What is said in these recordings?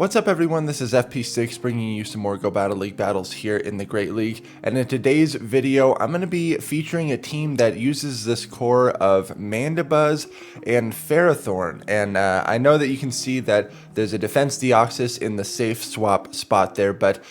What's up everyone, this is FP6 bringing you some more Go Battle League battles here in the Great League, and in today's video I'm going to be featuring a team that uses this core of MANDIBUZZ and FERROTHORN, and I know that you can see that there's a defense Deoxys in the safe swap spot there, but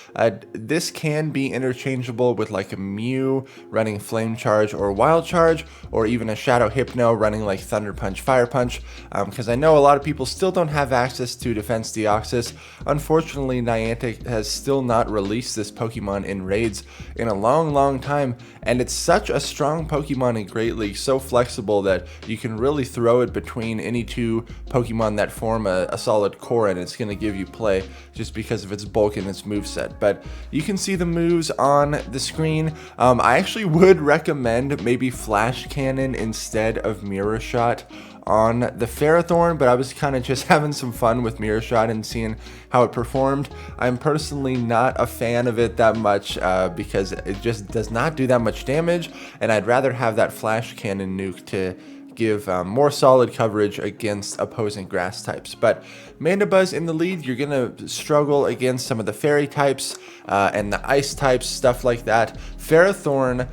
this can be interchangeable with like a Mew running Flame Charge or Wild Charge, or even a Shadow Hypno running like Thunder Punch, Fire Punch, because I know a lot of people still don't have access to defense Deoxys. Unfortunately, Niantic has still not released this Pokemon in raids in a long time, and it's such a strong Pokemon in Great League, so flexible that you can really throw it between any two Pokemon that form a solid core and it's going to give you play just because of its bulk and its moveset. But you can see the moves on the screen. I actually would recommend maybe Flash Cannon instead of Mirror Shot on the FERROTHORN, but I was kind of just having some fun with Mirror Shot and seeing how it performed. I'm personally not a fan of it that much because it just does not do that much damage, and I'd rather have that Flash Cannon nuke to give more solid coverage against opposing grass types. But MANDIBUZZ in the lead, you're going to struggle against some of the fairy types and the ice types, stuff like that. FERROTHORN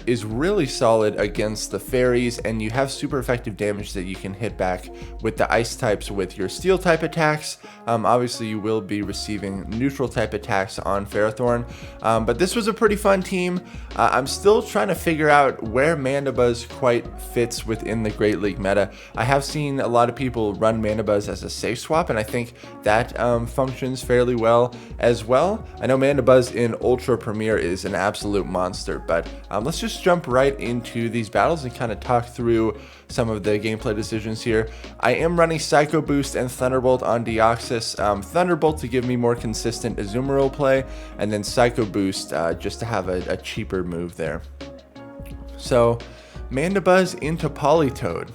is really solid against the fairies, and you have super effective damage that you can hit back with the ice types with your steel type attacks. Obviously you will be receiving neutral type attacks on FERROTHORN, but this was a pretty fun team. I'm still trying to figure out where MANDIBUZZ quite fits within the Great League meta. I have seen a lot of people run MANDIBUZZ as a safe swap, and I think that functions fairly well as well. I know MANDIBUZZ in Ultra Premier is an absolute monster, but let's just jump right into these battles and kind of talk through some of the gameplay decisions here. I am running Psycho Boost and Thunderbolt on Deoxys. Thunderbolt to give me more consistent Azumarill play, and then Psycho Boost just to have a cheaper move there. So MANDIBUZZ into Politoed.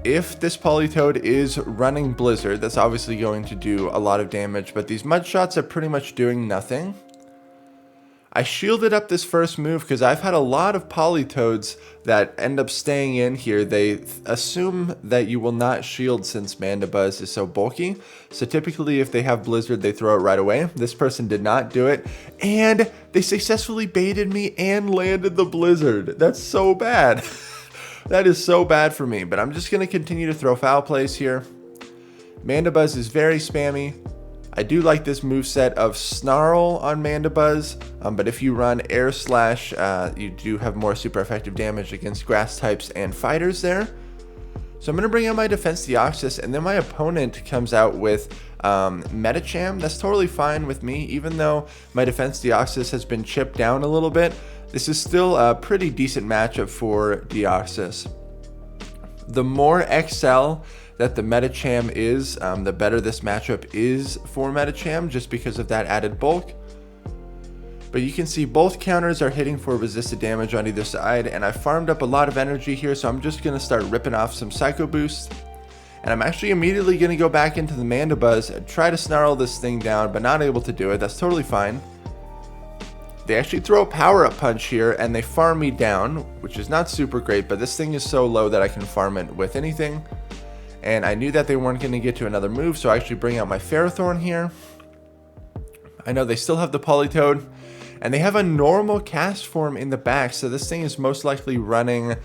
If this Politoed is running Blizzard, that's obviously going to do a lot of damage, but these Mud Shots are pretty much doing nothing. I shielded up this first move because I've had a lot of Politoads that end up staying in here. They assume that you will not shield since MANDIBUZZ is so bulky. So typically if they have Blizzard, they throw it right away. This person did not do it, and they successfully baited me and landed the Blizzard. That's so bad. That is so bad for me, but I'm just going to continue to throw foul plays here. MANDIBUZZ is very spammy. I do like this moveset of Snarl on MANDIBUZZ, but if you run Air Slash, you do have more super effective damage against grass types and fighters there. So I'm going to bring out my defense Deoxys, and then my opponent comes out with Medicham. That's totally fine with me, even though my defense Deoxys has been chipped down a little bit. This is still a pretty decent matchup for Deoxys. The more XL that the Medicham is, the better this matchup is for Medicham, just because of that added bulk. But you can see both counters are hitting for resisted damage on either side, and I farmed up a lot of energy here, so I'm just going to start ripping off some Psycho Boost. And I'm actually immediately going to go back into the MANDIBUZZ and try to snarl this thing down, but not able to do it. That's totally fine. They actually throw a power-up punch here, and they farm me down, which is not super great, but this thing is so low that I can farm it with anything. And I knew that they weren't going to get to another move, so I actually bring out my FERROTHORN here. I know they still have the Politoed, and they have a normal cast form in the back, so this thing is most likely running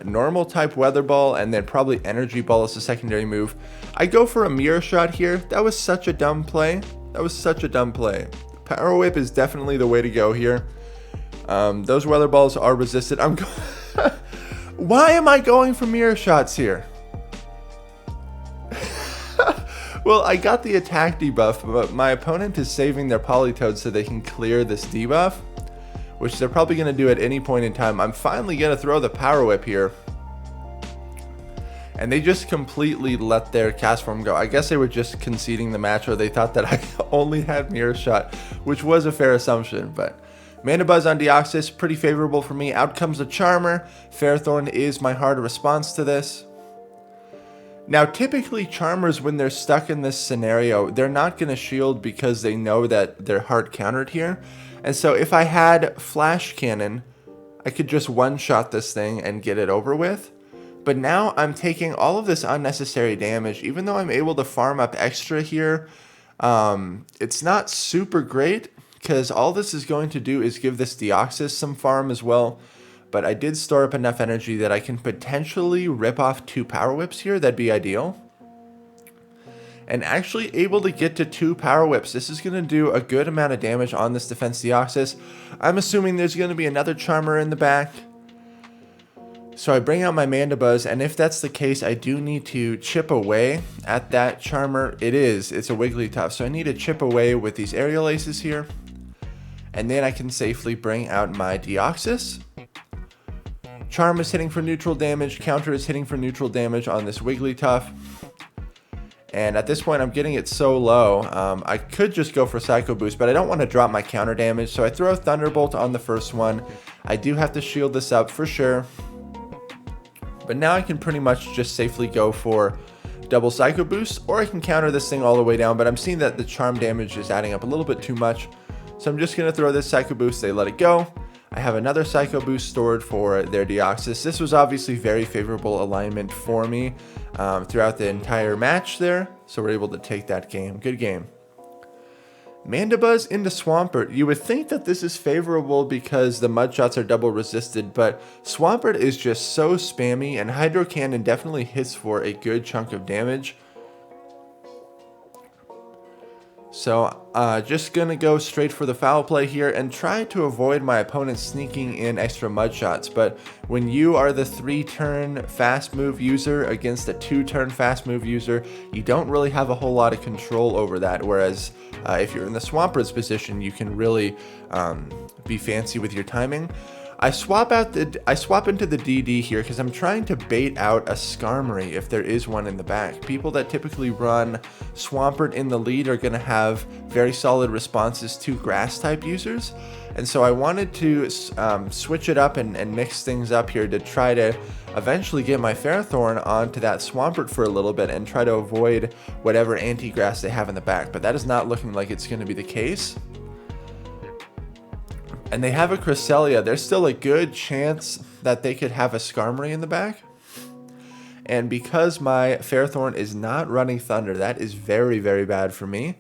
normal type Weather Ball, and then probably Energy Ball as a secondary move. I go for a Mirror Shot here. That was such a dumb play. That was such a dumb play. Power Whip is definitely the way to go here. Those Weather Balls are resisted. Why am I going for Mirror Shots here? Well, I got the attack debuff, but my opponent is saving their Politoed so they can clear this debuff, which they're probably going to do at any point in time. I'm finally going to throw the Power Whip here, and they just completely let their cast form go. I guess they were just conceding the match, or they thought that I only had Mirror Shot, which was a fair assumption. But MANDIBUZZ on Deoxys, pretty favorable for me. Out comes a Charmer. FERROTHORN is my hard response to this. Now, typically Charmers, when they're stuck in this scenario, they're not going to shield because they know that they're hard countered here. And so if I had Flash Cannon, I could just one-shot this thing and get it over with. But now I'm taking all of this unnecessary damage, even though I'm able to farm up extra here. It's not super great because all this is going to do is give this Deoxys some farm as well. But I did store up enough energy that I can potentially rip off 2 power whips here. That'd be ideal. And actually able to get to 2 power whips. This is going to do a good amount of damage on this defense Deoxys. I'm assuming there's going to be another Charmer in the back. So I bring out my MANDIBUZZ, and if that's the case, I do need to chip away at that Charmer. It's a Wigglytuff, so I need to chip away with these aerial aces here. And then I can safely bring out my Deoxys. Charm is hitting for neutral damage, counter is hitting for neutral damage on this Wigglytuff. And at this point, I'm getting it so low, I could just go for Psycho Boost, but I don't want to drop my counter damage, so I throw Thunderbolt on the first one. I do have to shield this up for sure. But now I can pretty much just safely go for double Psycho Boost, or I can counter this thing all the way down, but I'm seeing that the charm damage is adding up a little bit too much. So I'm just going to throw this Psycho Boost, they let it go. I have another Psycho Boost stored for their Deoxys. This was obviously very favorable alignment for me throughout the entire match there, so we're able to take that game. Good game. MANDIBUZZ into Swampert. You would think that this is favorable because the mud shots are double resisted, but Swampert is just so spammy, and Hydro Cannon definitely hits for a good chunk of damage. So just gonna go straight for the foul play here and try to avoid my opponent sneaking in extra mud shots. But when you are the 3-turn fast move user against a 2-turn fast move user, you don't really have a whole lot of control over that. Whereas if you're in the Swampert's position, you can really be fancy with your timing. I swap into the DD here because I'm trying to bait out a Skarmory if there is one in the back. People that typically run Swampert in the lead are going to have very solid responses to grass type users. And so I wanted to switch it up and mix things up here to try to eventually get my Ferrothorn onto that Swampert for a little bit and try to avoid whatever anti-grass they have in the back. But that is not looking like it's going to be the case. And they have a Cresselia. There's still a good chance that they could have a Skarmory in the back. And because my Ferrothorn is not running Thunder, that is very, very bad for me.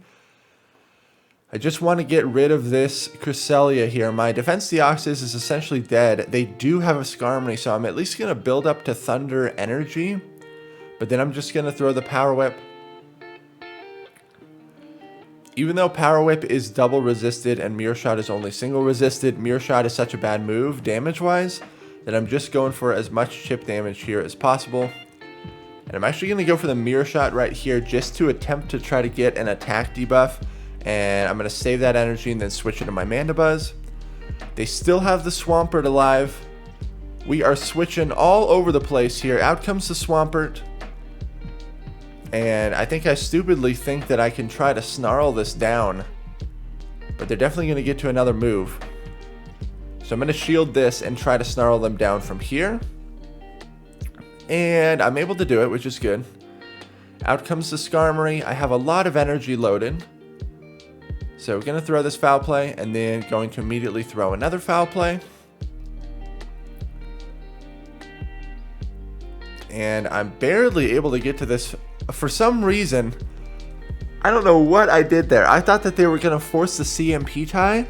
I just want to get rid of this Cresselia here. My defense Deoxys is essentially dead. They do have a Skarmory, so I'm at least going to build up to Thunder energy. But then I'm just going to throw the Power Whip. Even though Power Whip is double resisted and Mirror Shot is only single resisted, Mirror Shot is such a bad move damage-wise that I'm just going for as much chip damage here as possible. And I'm actually going to go for the Mirror Shot right here just to attempt to try to get an attack debuff. And I'm going to save that energy and then switch it to my MANDIBUZZ. They still have the Swampert alive. We are switching all over the place here. Out comes the Swampert. And I think I stupidly think that I can try to snarl this down. But they're definitely going to get to another move. So I'm going to shield this and try to snarl them down from here. And I'm able to do it, which is good. Out comes the Skarmory. I have a lot of energy loaded. So we're going to throw this foul play and then going to immediately throw another foul play. And I'm barely able to get to this. For some reason, I don't know what I did there. I thought that they were going to force the CMP tie.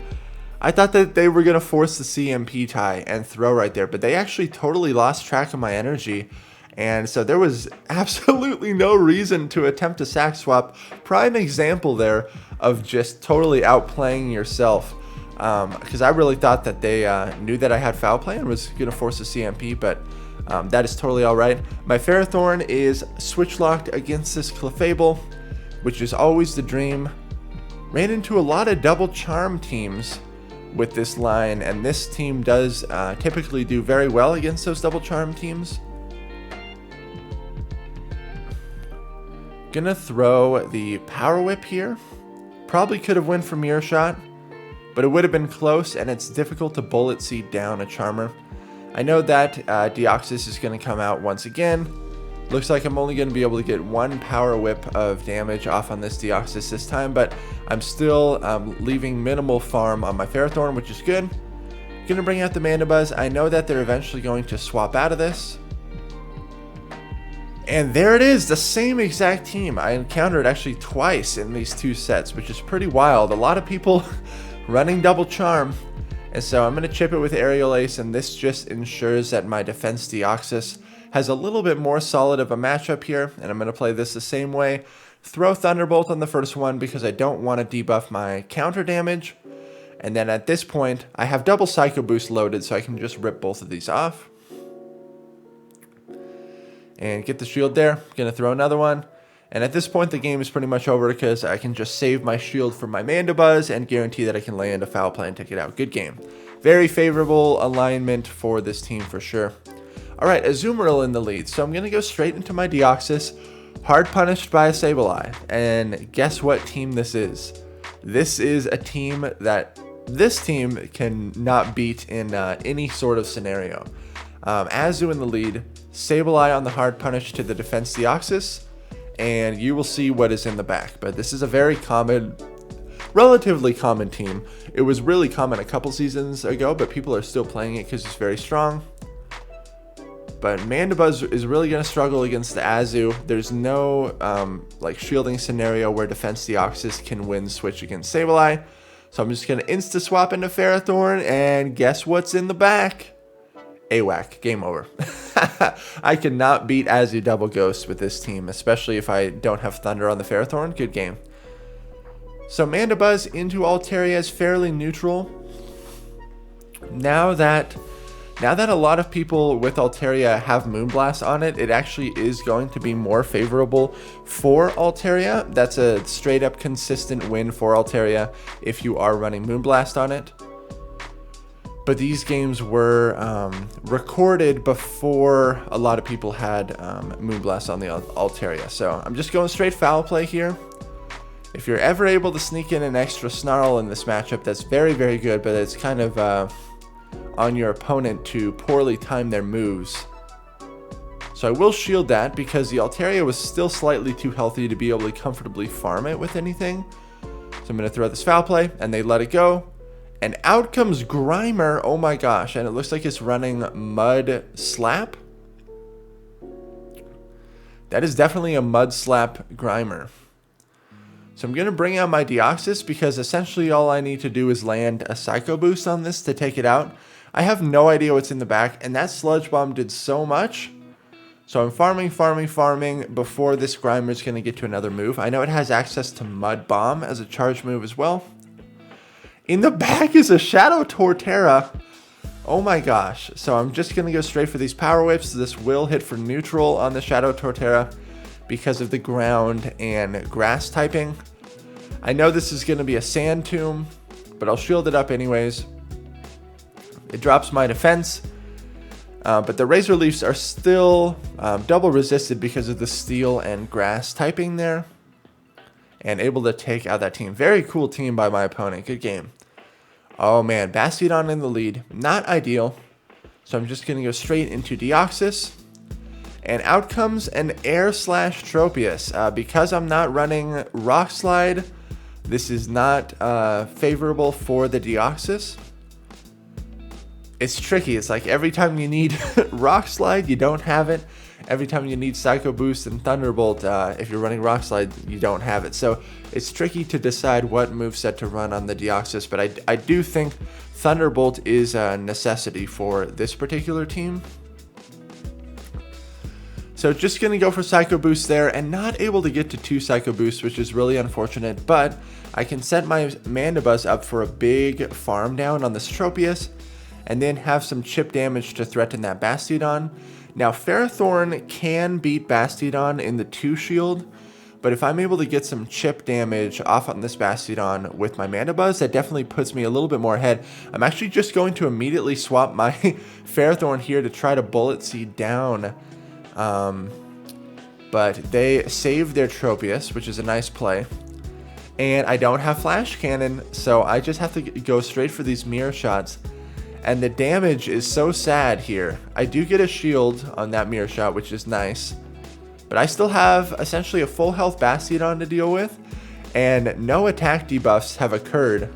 I thought that they were going to force the CMP tie and throw right there. But they actually totally lost track of my energy. And so there was absolutely no reason to attempt to sack swap. Prime example there of just totally outplaying yourself. Because I really thought that they knew that I had foul play and was going to force the CMP. But that is totally alright. My Ferrothorn is switch locked against this Clefable, which is always the dream. Ran into a lot of double charm teams with this line, and this team does typically do very well against those double charm teams. Gonna throw the Power Whip here. Probably could have went for Mirror Shot, but it would have been close, and it's difficult to bullet seed down a Charmer. I know that Deoxys is going to come out once again. Looks like I'm only going to be able to get one Power Whip of damage off on this Deoxys this time, but I'm still leaving minimal farm on my Ferrothorn, which is good. Going to bring out the MANDIBUZZ. I know that they're eventually going to swap out of this. And there it is, the same exact team I encountered actually twice in these 2 sets, which is pretty wild. A lot of people running double charm. And so I'm going to chip it with Aerial Ace, and this just ensures that my defense Deoxys has a little bit more solid of a matchup here. And I'm going to play this the same way. Throw Thunderbolt on the first one because I don't want to debuff my counter damage. And then at this point, I have double Psycho Boost loaded, so I can just rip both of these off. And get the shield there. I'm going to throw another one. And at this point, the game is pretty much over because I can just save my shield for my Mandibuzz and guarantee that I can land a foul play and take it out. Good game. Very favorable alignment for this team for sure. Alright, Azumarill in the lead. So I'm going to go straight into my Deoxys. Hard punished by a Sableye. And guess what team this is? This is a team that this team can not beat in any sort of scenario. Azu in the lead. Sableye on the hard punish to the defense Deoxys. And you will see what is in the back. But this is a very common, relatively common team. It was really common a couple seasons ago, but people are still playing it because it's very strong. But Mandibuzz is really going to struggle against the Azu. There's no like shielding scenario where defense Deoxys can win switch against Sableye. So I'm just going to insta swap into Ferrothorn, and guess what's in the back? AWAC, game over. I cannot beat Azu double ghost with this team, especially if I don't have Thunder on the Ferrothorn. Good game. So Mandibuzz into Altaria is fairly neutral. Now that a lot of people with Altaria have Moonblast on it, it actually is going to be more favorable for Altaria. That's a straight up consistent win for Altaria if you are running Moonblast on it. But these games were recorded before a lot of people had Moonblast on the Altaria. So I'm just going straight foul play here. If you're ever able to sneak in an extra Snarl in this matchup, that's very, very good. But it's kind of on your opponent to poorly time their moves. So I will shield that because the Altaria was still slightly too healthy to be able to comfortably farm it with anything. So I'm going to throw this foul play, and they let it go. And out comes Grimer, oh my gosh, and it looks like it's running Mud Slap. That is definitely a Mud Slap Grimer. So I'm going to bring out my Deoxys because essentially all I need to do is land a Psycho Boost on this to take it out. I have no idea what's in the back, and that Sludge Bomb did so much. So I'm farming before this Grimer is going to get to another move. I know it has access to Mud Bomb as a charge move as well. In the back is a Shadow Torterra. Oh my gosh. So I'm just going to go straight for these Power Whips. This will hit for neutral on the Shadow Torterra because of the ground and grass typing. I know this is going to be a Sand Tomb, but I'll shield it up anyways. It drops my defense. But the Razor Leafs are still double resisted because of the Steel and Grass typing there. And able to take out that team. Very cool team by my opponent. Good game. Oh man, Bastiodon in the lead. Not ideal. So I'm just going to go straight into Deoxys. And out comes an Air Slash Tropius. Because I'm not running Rock Slide, this is not favorable for the Deoxys. It's tricky. It's like every time you need Rock Slide, you don't have it. Every time you need Psycho Boost and Thunderbolt, if you're running Rock Slide, you don't have it. So it's tricky to decide what moveset to run on the Deoxys, but I do think Thunderbolt is a necessity for this particular team. So just going to go for Psycho Boost there, and not able to get to 2 Psycho Boosts, which is really unfortunate, but I can set my Mandibuzz up for a big farm down on this Tropius, and then have some chip damage to threaten that Bastiodon. Now, Ferrothorn can beat Bastiodon in the 2 shield, but if I'm able to get some chip damage off on this Bastiodon with my Mandibuzz, that definitely puts me a little bit more ahead. I'm actually just going to immediately swap my Ferrothorn here to try to Bullet Seed down. But they saved their Tropius, which is a nice play. And I don't have Flash Cannon, so I just have to go straight for these mirror shots. And the damage is so sad here. I do get a shield on that mirror shot, which is nice. But I still have essentially a full health Bastiodon to deal with. And no attack debuffs have occurred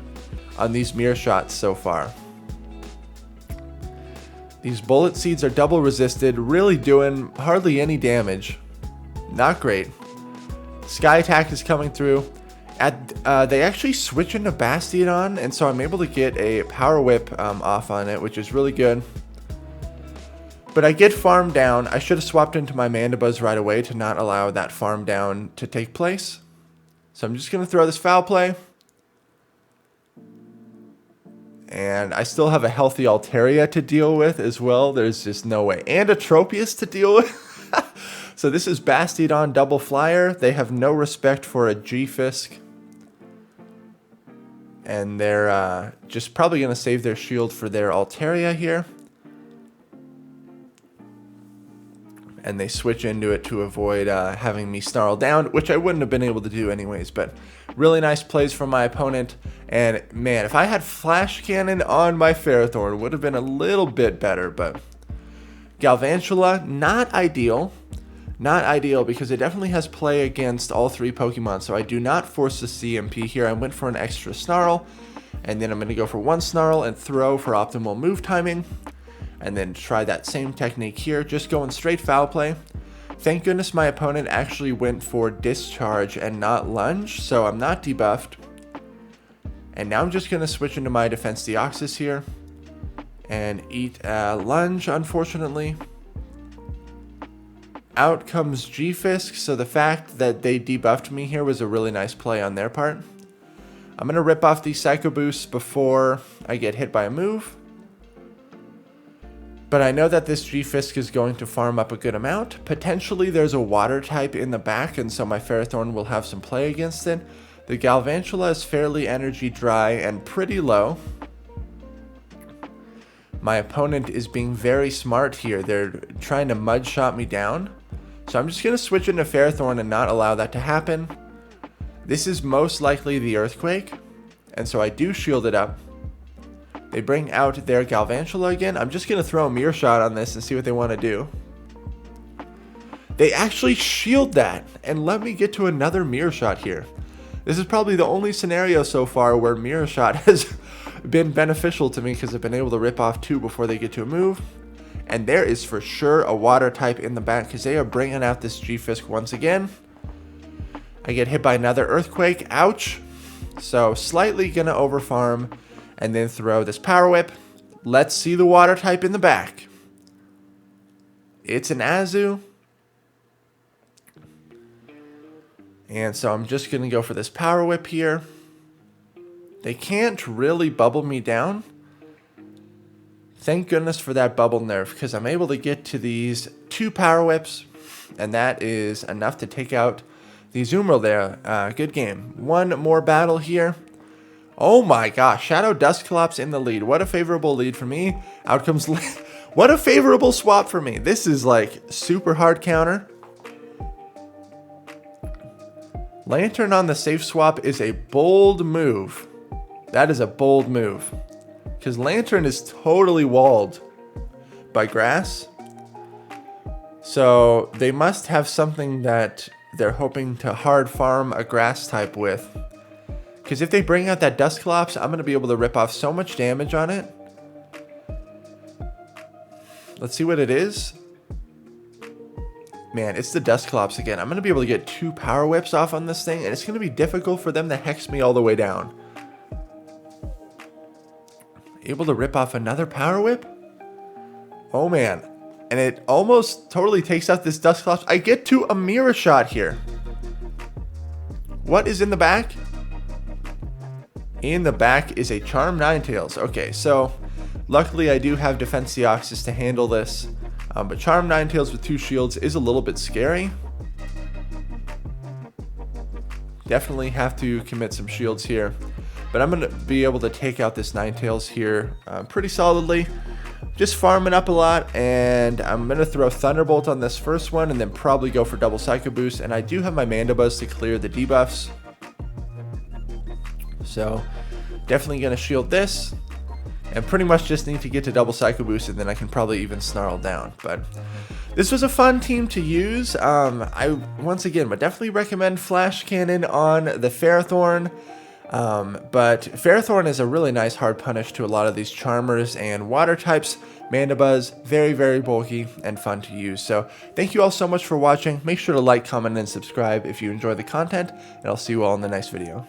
on these mirror shots so far. These Bullet Seeds are double resisted, really doing hardly any damage. Not great. Sky attack is coming through. They actually switch into Bastiodon, and so I'm able to get a Power Whip off on it, which is really good. But I get farmed down. I should have swapped into my Mandibuzz right away to not allow that farm down to take place. So I'm just going to throw this Foul Play. And I still have a healthy Altaria to deal with as well. There's just no way. And a Tropius to deal with. So this is Bastiodon Double Flyer. They have no respect for a G-Fisk. And they're just probably going to save their shield for their Altaria here. And they switch into it to avoid having me snarl down, which I wouldn't have been able to do anyways. But really nice plays from my opponent. And man, if I had Flash Cannon on my Ferrothorn, it would have been a little bit better. But Galvantula, not ideal. Not ideal because it definitely has play against all three Pokemon. So I do not force the CMP here. I went for an extra Snarl. And then I'm going to go for one Snarl and throw for optimal move timing. And then try that same technique here, just going straight Foul Play. Thank goodness my opponent actually went for Discharge and not Lunge, so I'm not debuffed. And now I'm just going to switch into my Defense Deoxys here and eat a Lunge, unfortunately. Out comes G-Fisk, so the fact that they debuffed me here was a really nice play on their part. I'm going to rip off these Psycho Boosts before I get hit by a move. But I know that this G-Fisk is going to farm up a good amount. Potentially there's a water type in the back, and so my Ferrothorn will have some play against it. The Galvantula is fairly energy dry and pretty low. My opponent is being very smart here. They're trying to mud shot me down. So I'm just going to switch into Ferrothorn and not allow that to happen. This is most likely the Earthquake, and so I do shield it up. They bring out their Galvantula again. I'm just going to throw a Mirror Shot on this and see what they want to do. They actually shield that and let me get to another Mirror Shot here. This is probably the only scenario so far where Mirror Shot has been beneficial to me because I've been able to rip off two before they get to a move. And there is for sure a water type in the back because they are bringing out this G-Fisk once again. I get hit by another Earthquake. Ouch. So slightly going to overfarm. And then throw this Power Whip. Let's see the water type in the back. It's an Azu. And so I'm just going to go for this Power Whip here. They can't really bubble me down. Thank goodness for that bubble nerf, because I'm able to get to these two Power Whips. And that is enough to take out the Azumarill there. Good game. One more battle here. Oh my gosh, Shadow Dusclops in the lead. What a favorable lead for me. Out comes... What a favorable swap for me. This is like super hard counter. Lantern on the safe swap is a bold move. That is a bold move. Because Lantern is totally walled by grass. So they must have something that they're hoping to hard farm a grass type with. Because if they bring out that Dusclops, I'm going to be able to rip off so much damage on it. Let's see what it is. Man, it's the Dusclops again. I'm going to be able to get two Power Whips off on this thing, and it's going to be difficult for them to hex me all the way down. Able to rip off another Power Whip? Oh man. And it almost totally takes out this Dusclops. I get to a Mirror Shot here. What is in the back? In the back is a Charm Ninetales. Okay, so luckily I do have Defense Deoxys to handle this. But Charm Ninetales with two shields is a little bit scary. Definitely have to commit some shields here. But I'm going to be able to take out this Ninetales here pretty solidly. Just farming up a lot, and I'm going to throw Thunderbolt on this first one and then probably go for double Psycho Boost. And I do have my Mandibuzz to clear the debuffs. So definitely going to shield this. And pretty much just need to get to double Psycho Boost, and then I can probably even snarl down. But this was a fun team to use. I once again would definitely recommend Flash Cannon on the Ferrothorn. But FERROTHORN is a really nice hard punish to a lot of these charmers and water types. MANDIBUZZ, very bulky and fun to use. So thank you all so much for watching. Make sure to like, comment, and subscribe if you enjoy the content, and I'll see you all in the next video.